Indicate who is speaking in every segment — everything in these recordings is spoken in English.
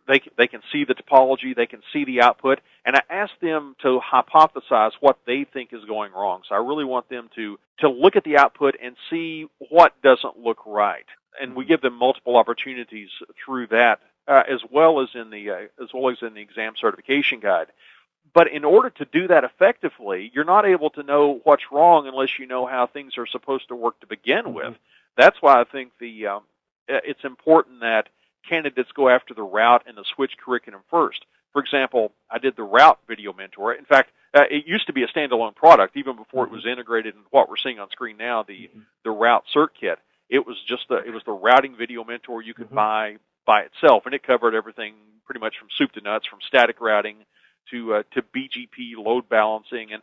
Speaker 1: they can see the topology, they can see the output, and I ask them to hypothesize what they think is going wrong. So I really want them to look at the output and see what doesn't look right. And we give them multiple opportunities through that, as well as in the exam certification guide. But in order to do that effectively, you're not able to know what's wrong unless you know how things are supposed to work to begin with. That's why I think it's important that candidates go after the route and the switch curriculum first. For example, I did the route video mentor. In fact, it used to be a standalone product even before it was integrated in what we're seeing on screen now, the route cert kit. It was the routing video mentor you could buy by itself, and it covered everything pretty much from soup to nuts, from static routing to BGP load balancing. And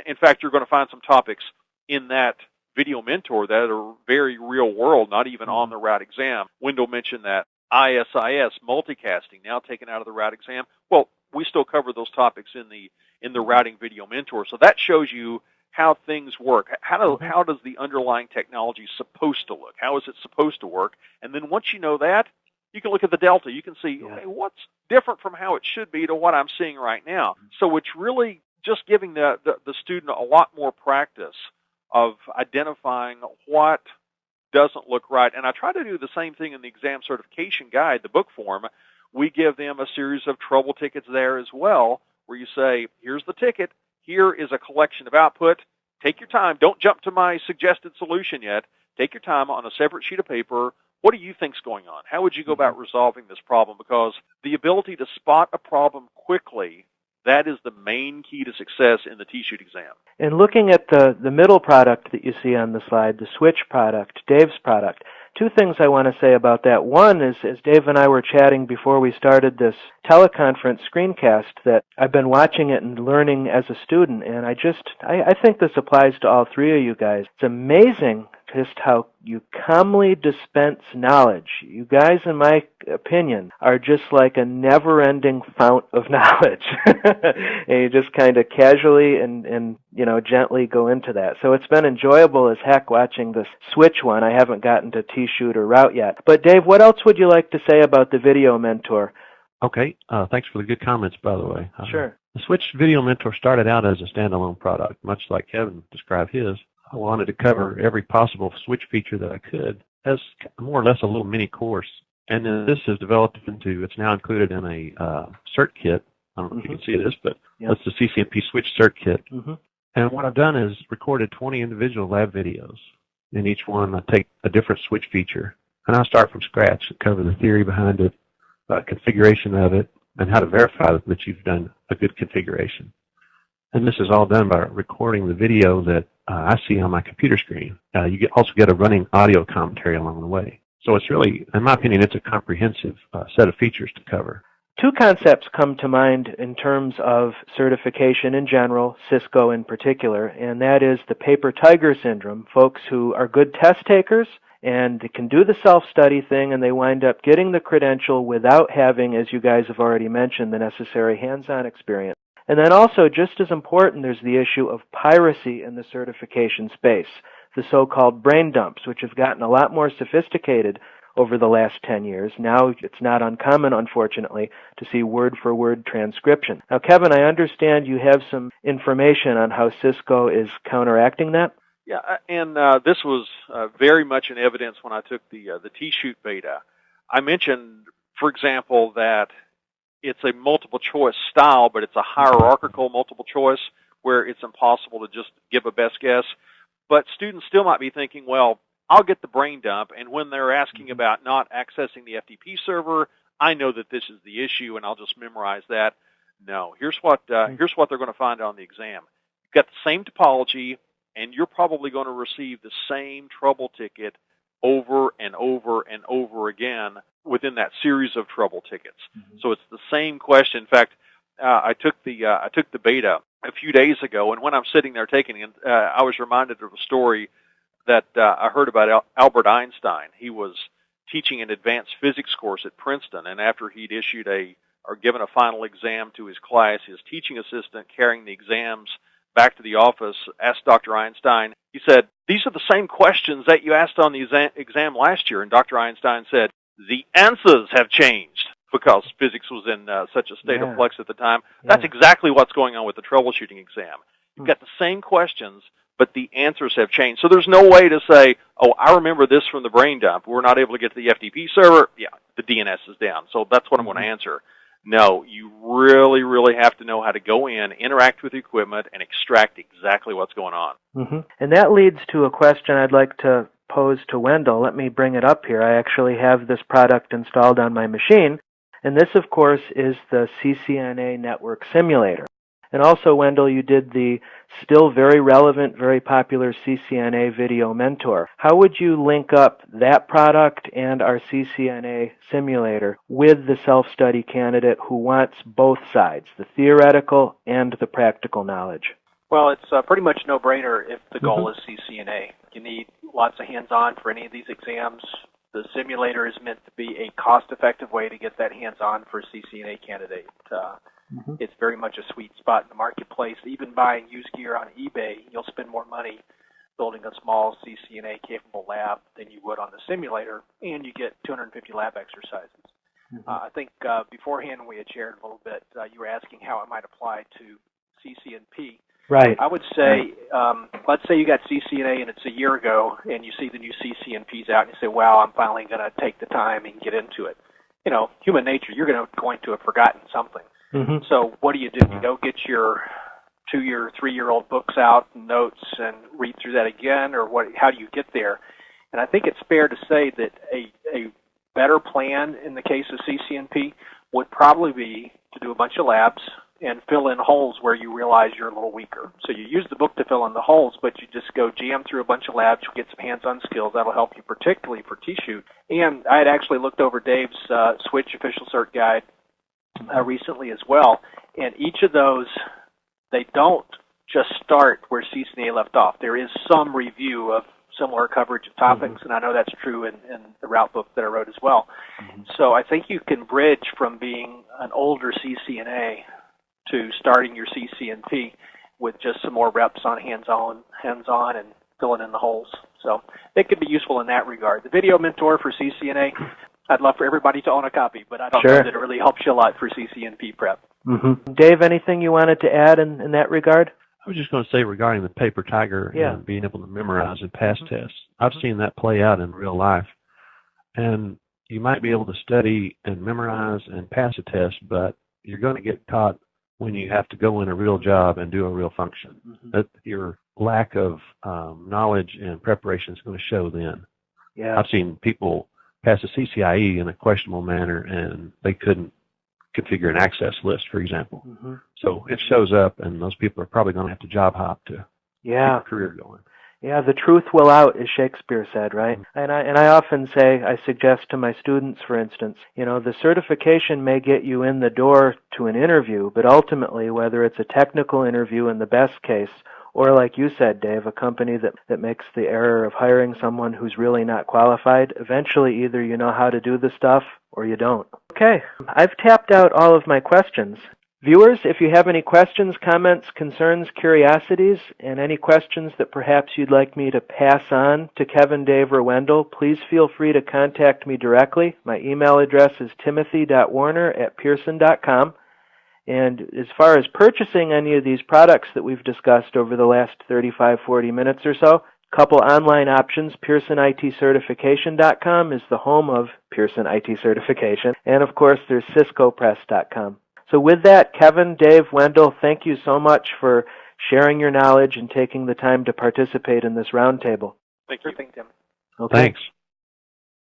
Speaker 1: in fact, you're going to find some topics in that video mentor that are very real world, not even on the route exam. Wendell mentioned that ISIS multicasting now taken out of the route exam. Well, we still cover those topics in the routing video mentor. So that shows you how things work. How does the underlying technology supposed to look? How is it supposed to work? And then once you know that, you can look at the delta. You can see, okay, what's different from how it should be to what I'm seeing right now. So it's really just giving the student a lot more practice of identifying what doesn't look right. And I try to do the same thing in the exam certification guide, the book form. We give them a series of trouble tickets there as well, where you say, here's the ticket. Here is a collection of output. Take your time. Don't jump to my suggested solution yet. Take your time on a separate sheet of paper. What do you think's going on? How would you go about resolving this problem? Because the ability to spot a problem quickly, that is the main key to success in the T-Shoot exam.
Speaker 2: And looking at the middle product that you see on the slide, the switch product, Dave's product, two things I want to say about that. One is, as Dave and I were chatting before we started this teleconference screencast, that I've been watching it and learning as a student, and I think this applies to all three of you guys. It's amazing just how you calmly dispense knowledge. You guys, in my opinion, are just like a never-ending fount of knowledge. And you just kind of casually and gently go into that. So it's been enjoyable as heck watching this switch one. I haven't gotten to T-Shoot or route yet. But Dave, what else would you like to say about the video mentor?
Speaker 3: Okay. Thanks for the good comments, by the way.
Speaker 2: Sure.
Speaker 3: The Switch Video Mentor started out as a standalone product, much like Kevin described his. I wanted to cover every possible switch feature that I could as more or less a little mini course. And then this has developed into, it's now included in a cert kit. I don't know if you can see this, but that's the CCNP Switch Cert Kit. And what I've done is recorded 20 individual lab videos. In each one, I take a different switch feature. And I start from scratch and cover the theory behind it, configuration of it, and how to verify that you've done a good configuration. And this is all done by recording the video that I see on my computer screen. You also get a running audio commentary along the way. So it's really, in my opinion, it's a comprehensive set of features to cover.
Speaker 2: Two concepts come to mind in terms of certification in general, Cisco in particular, and that is the paper tiger syndrome. Folks who are good test takers and they can do the self-study thing, and they wind up getting the credential without having, as you guys have already mentioned, the necessary hands-on experience. And then also, just as important, there's the issue of piracy in the certification space, the so-called brain dumps, which have gotten a lot more sophisticated over the last 10 years. Now it's not uncommon, unfortunately, to see word-for-word transcription. Now, Kevin, I understand you have some information on how Cisco is counteracting that?
Speaker 1: Yeah, and this was very much in evidence when I took the T-Shoot beta. I mentioned, for example, that it's a multiple choice style, but it's a hierarchical multiple choice where it's impossible to just give a best guess. But students still might be thinking, well, I'll get the brain dump, and when they're asking about not accessing the FTP server, I know that this is the issue, and I'll just memorize that. No, here's what they're going to find on the exam. You've got the same topology, and you're probably going to receive the same trouble ticket over and over and over again within that series of trouble tickets. So it's the same question. In fact, I took the beta a few days ago, and when I'm sitting there taking it, I was reminded of a story that I heard about Albert Einstein. He was teaching an advanced physics course at Princeton, and after he'd issued given a final exam to his class, his teaching assistant carrying the exams back to the office asked Dr. Einstein, he said, "These are the same questions that you asked on the exam last year." And Dr. Einstein said, "The answers have changed." because physics was in such a state of
Speaker 2: Yeah.
Speaker 1: flux at the time.
Speaker 2: Yeah.
Speaker 1: That's exactly what's going on with the troubleshooting exam. You've got the same questions, but the answers have changed. So there's no way to say, oh, I remember this from the brain dump. We're not able to get to the FTP server. Yeah, the DNS is down. So that's what I'm going to answer. No, you really, really have to know how to go in, interact with the equipment, and extract exactly what's going on.
Speaker 2: Mm-hmm. And that leads to a question I'd like to pose to Wendell. Let me bring it up here. I actually have this product installed on my machine, and this, of course, is the CCNA Network Simulator. And also, Wendell, you did the still very relevant, very popular CCNA Video Mentor. How would you link up that product and our CCNA simulator with the self-study candidate who wants both sides, the theoretical and the practical knowledge?
Speaker 4: Well, it's pretty much no-brainer if the goal is CCNA. You need lots of hands-on for any of these exams. The simulator is meant to be a cost-effective way to get that hands-on for a CCNA candidate. It's very much a sweet spot in the marketplace. Even buying used gear on eBay, you'll spend more money building a small CCNA-capable lab than you would on the simulator, and you get 250 lab exercises. I think beforehand when we had shared a little bit, you were asking how it might apply to CCNP.
Speaker 2: Right.
Speaker 4: I would say, let's say you got CCNA and it's a year ago, and you see the new CCNPs out, and you say, wow, I'm finally going to take the time and get into it. You know, human nature, you're going to have forgotten something. So what do? You go get your 2-year, 3-year-old books out and notes and read through that again, or what? How do you get there? And I think it's fair to say that a better plan in the case of CCNP would probably be to do a bunch of labs and fill in holes where you realize you're a little weaker. So you use the book to fill in the holes, but you just go jam through a bunch of labs, you'll get some hands-on skills. That'll help you particularly for T-Shoot. And I had actually looked over Dave's Switch Official Cert Guide recently as well, and each of those, they don't just start where CCNA left off. There is some review of similar coverage of topics, and I know that's true in the route book that I wrote as well. So I think you can bridge from being an older CCNA to starting your CCNP with just some more reps on hands-on and filling in the holes. So it could be useful in that regard. The Video Mentor for CCNA, I'd love for everybody to own a copy, but I don't know that it really helps you a lot for CCNP prep.
Speaker 2: Dave, anything you wanted to add in that regard?
Speaker 3: I was just going to say regarding the paper tiger and being able to memorize and pass tests. I've seen that play out in real life. And you might be able to study and memorize and pass a test, but you're going to get taught when you have to go in a real job and do a real function. That your lack of knowledge and preparation is going to show then. I've seen people pass a CCIE in a questionable manner and they couldn't configure an access list, for example. So it shows up, and those people are probably going to have to job hop to keep a career going.
Speaker 2: Yeah, the truth will out, as Shakespeare said, right? And I often say, I suggest to my students, for instance, the certification may get you in the door to an interview, but ultimately, whether it's a technical interview in the best case, or like you said, Dave, a company that makes the error of hiring someone who's really not qualified, eventually either you know how to do the stuff or you don't. Okay, I've tapped out all of my questions. Viewers, if you have any questions, comments, concerns, curiosities, and any questions that perhaps you'd like me to pass on to Kevin, Dave, or Wendell, please feel free to contact me directly. My email address is timothy.warner@pearson.com. And as far as purchasing any of these products that we've discussed over the last 35, 40 minutes or so, a couple online options. PearsonITCertification.com is the home of Pearson IT Certification. And of course, there's CiscoPress.com. So with that, Kevin, Dave, Wendell, thank you so much for sharing your knowledge and taking the time to participate in this roundtable.
Speaker 1: Thank you.
Speaker 4: Sure thing, Tim.
Speaker 2: Okay.
Speaker 3: Thanks.